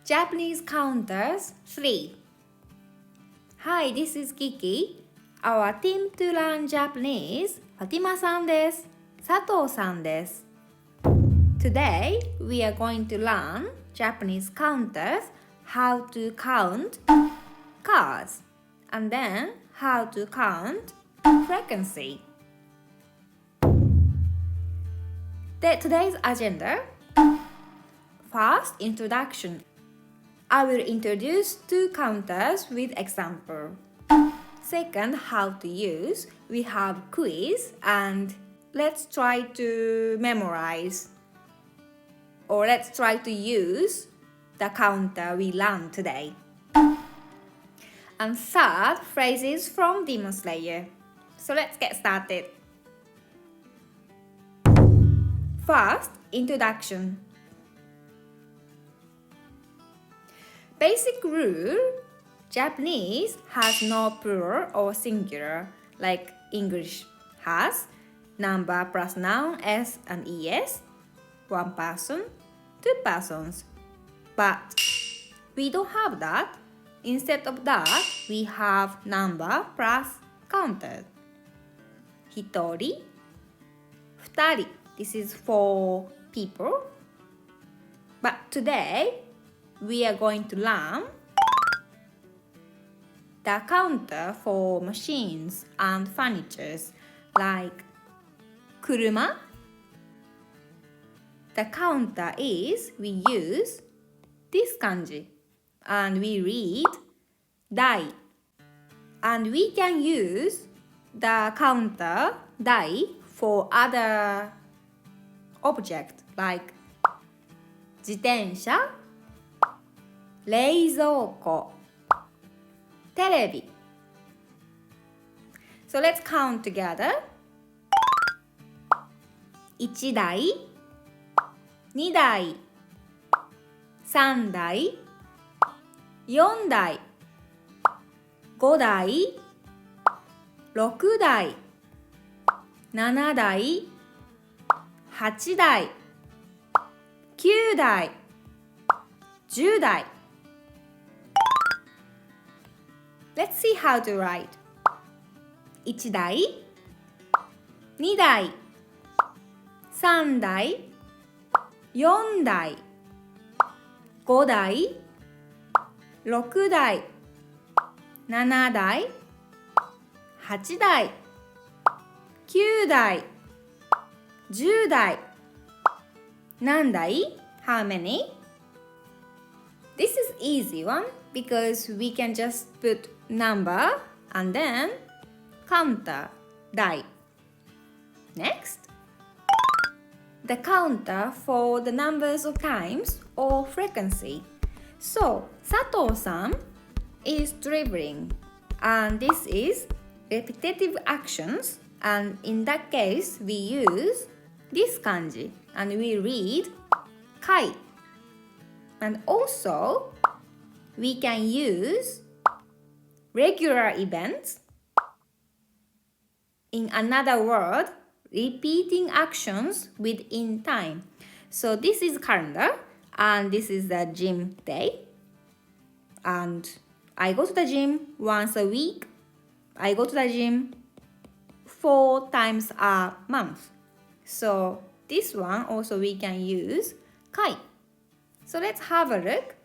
Japanese counters 3. Hi, this is Kiki. Our team to learn Japanese, Fatima-san です。佐藤さんです。Today, we are going to learn Japanese counters, how to count cars, and then how to count frequency. Today's agenda. First, introduction. I will introduce two counters with example. Second, how to use. We have quiz and let's try to memorize or let's try to use the counter we learned today. And third, phrases from Demon Slayer. So let's get started. First, introduction. Basic rule, Japanese has no plural or singular like English has. Number plus noun S and ES, one person, two persons. But we don't have that. Instead of that, we have number plus counted. 一人、二人. This is for people. But today, we are going to learn the counter for machines and furnitures like 車. The counter is we use this kanji and we read 台 and we can use the counter 台 for other objects like 自転車冷蔵庫、テレビ。So let's count together. 1台、2台、3台、4台、5台、6台、7台、8台、9台、10台。Let's see how to write. 1台、2台、3台、4台、5台、6台、7台、8台、9台、10台。何台? How many? This is easy one because we can just put number and then counter 台. Next, the counter for the numbers of times or frequency. So, Sato-san is dribbling and this is repetitive actions and in that case we use this kanji and we read 回. And also, we can use regular events. In another word, repeating actions within time. So this is calendar and this is the gym day. And I go to the gym once a week. I go to the gym 4 times a month. So this one also we can use 回. So let's have a look.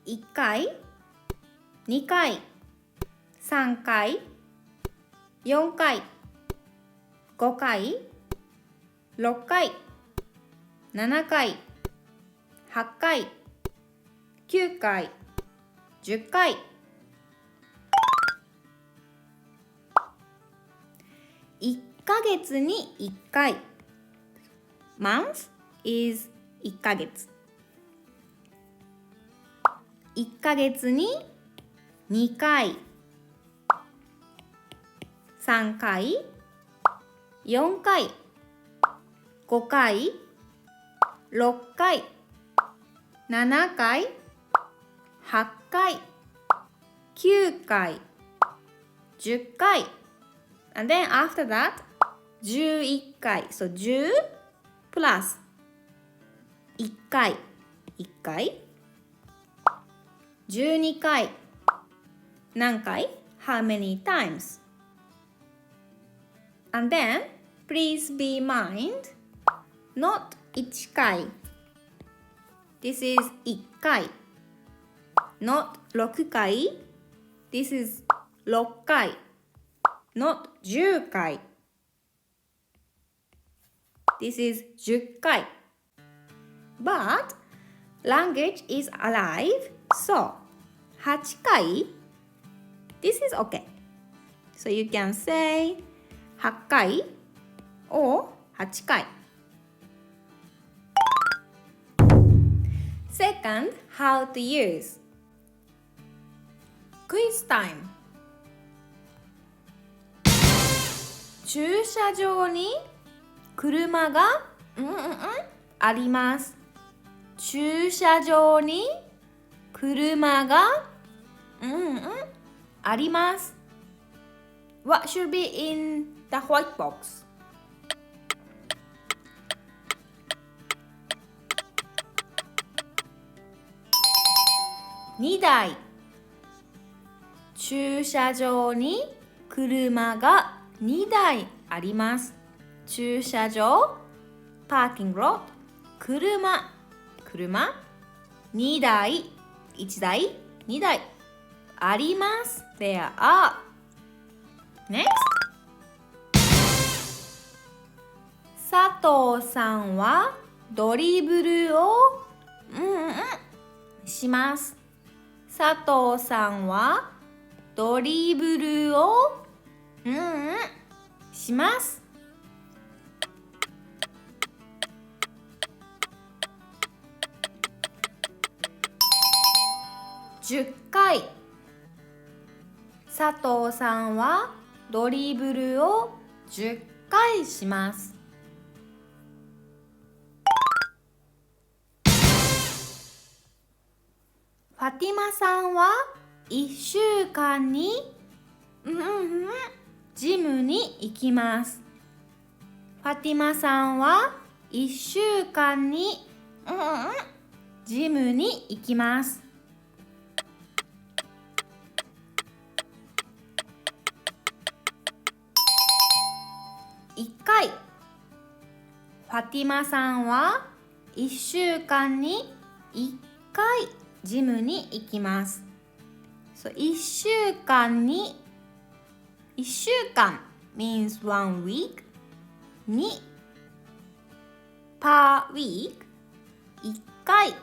1回、2回、3回、4回、5回、6回、7回、8回、9回、10回。1ヶ月に1回。Month is 1ヶ月。1ヶ月に2回、3回、4回、5回、6回、7回、8回、9回、10回。And then after that, 11回。So 10 plus 1回1回12回何回 How many times? And then please be mind not 1回 This is 1回 Not 6回 This is 6回 Not 10回 This is 10回 But language is alive So 8回 This is okay So you can say 8回 or 8回 Second, how to use Quiz time 駐車場に車があります駐車場に車があります What should be in the white box? 2台駐車場に車が2台あります駐車場パーキングロット車2台1台2台あります There are Next 佐藤さんはドリブルをします佐藤さんはドリブルをします10回佐藤さんはドリブルを10回しますファティマさんは1週間にジムに行きますファティマさんは1週間にジムに行きます1回ファティマさんは1週間に1回ジムに行きます。So, 1週間 means 1 week 2 per week 1回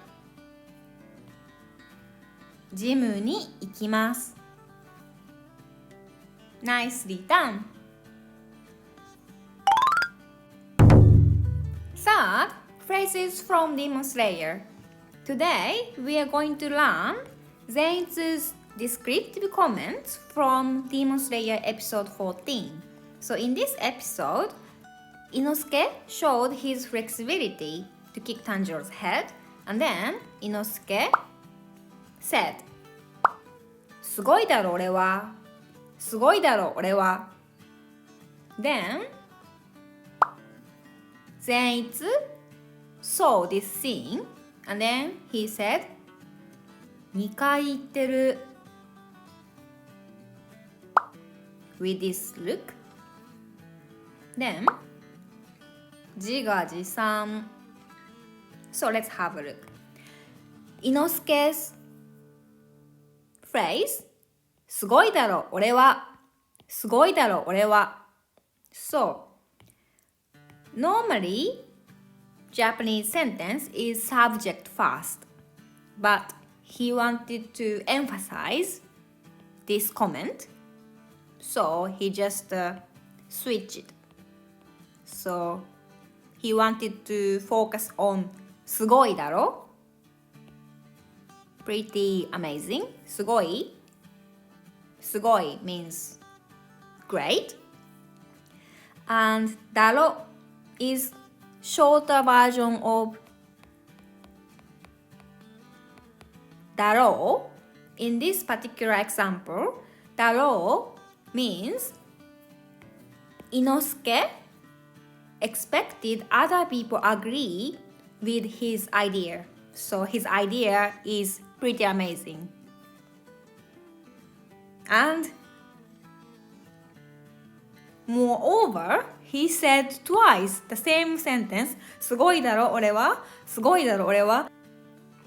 ジムに行きます。Nicely done! Third, phrases from Demon Slayer. Today, we are going to learn Zenitsu's descriptive comments from Demon Slayer Episode 14. So in this episode, Inosuke showed his flexibility to kick Tanjiro's head, and then Inosuke said, すごいだろ俺は。すごいだろ俺は。Then, Zenitsu saw this scene, and then he said, 2回言ってる。With this look, then 自画自賛 So let's have a look. Inosuke's phrase すごいだろ俺はすごいだろ俺は So normally Japanese sentence is subject first, but he wanted to emphasize this comment, so he just switched it. So he wanted to focus on すごいだろ Pretty amazing. すごい すごい means great. And だろ is shorter version of だろう In this particular example, だろう means Inosuke expected other people agree with his idea. So his idea is pretty amazing. And moreover, he said twice the same sentence, すごいだろ俺は、すごいだろ俺は.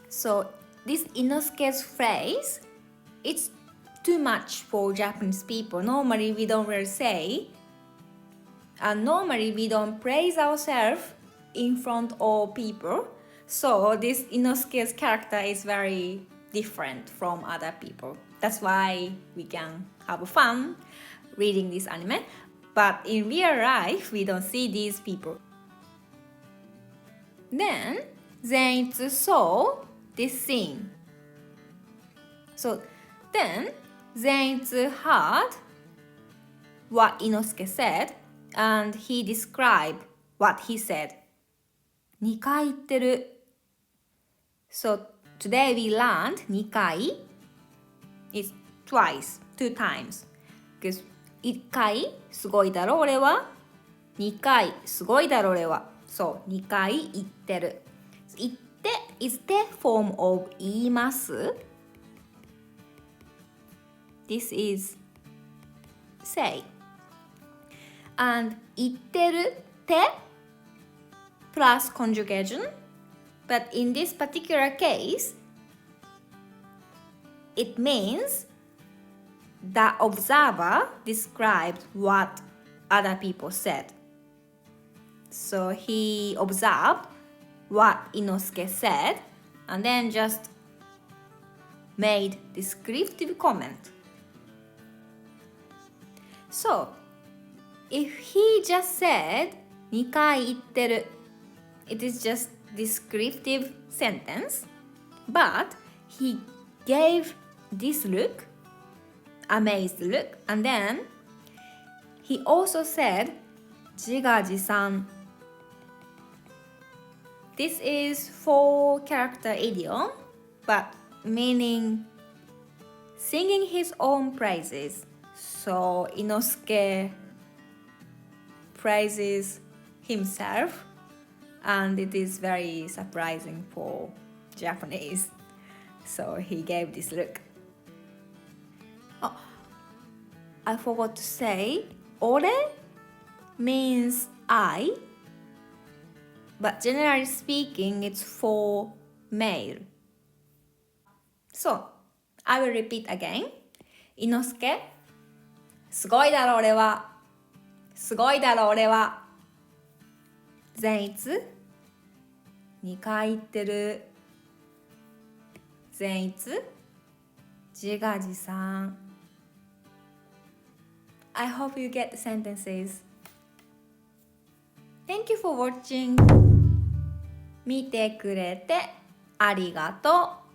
So this Inosuke's phrase, it's too much for Japanese people. Normally we don't really say, and normally we don't praise ourselves in front of people. So this Inosuke's character is very different from other people. That's why we can have fun reading this anime. But in real life, we don't see these people. Then Zenitsu saw this scene. So then Zenitsu heard what Inosuke said, and he described what he said. 2回言ってる. So today we learned 2回 is twice, 2 times. Because 1回すごいだろ俺は、2回すごいだろ俺は。そう2回言ってる。言って is the form of 言います。This is say. And 言ってるて plus conjugation. But in this particular case, it means the observer described what other people said. So he observed what Inosuke said and then just made descriptive comment. So if he just said 2回言ってる, it is just descriptive sentence, but he gave this look, amazed look, and then he also said 自画自賛. This is 4-character idiom, but meaning singing his own praises. So Inosuke praises himself, and it is very surprising for Japanese. So he gave this look. Oh, I forgot to say, ore means I, but generally speaking, it's for male. So I will repeat again. Inosuke, すごいだろ俺は。すごいだろ俺は。善逸、2回言ってる。善逸、自画自賛。I hope you get the sentences. Thank you for watching. 見てくれてありがとう。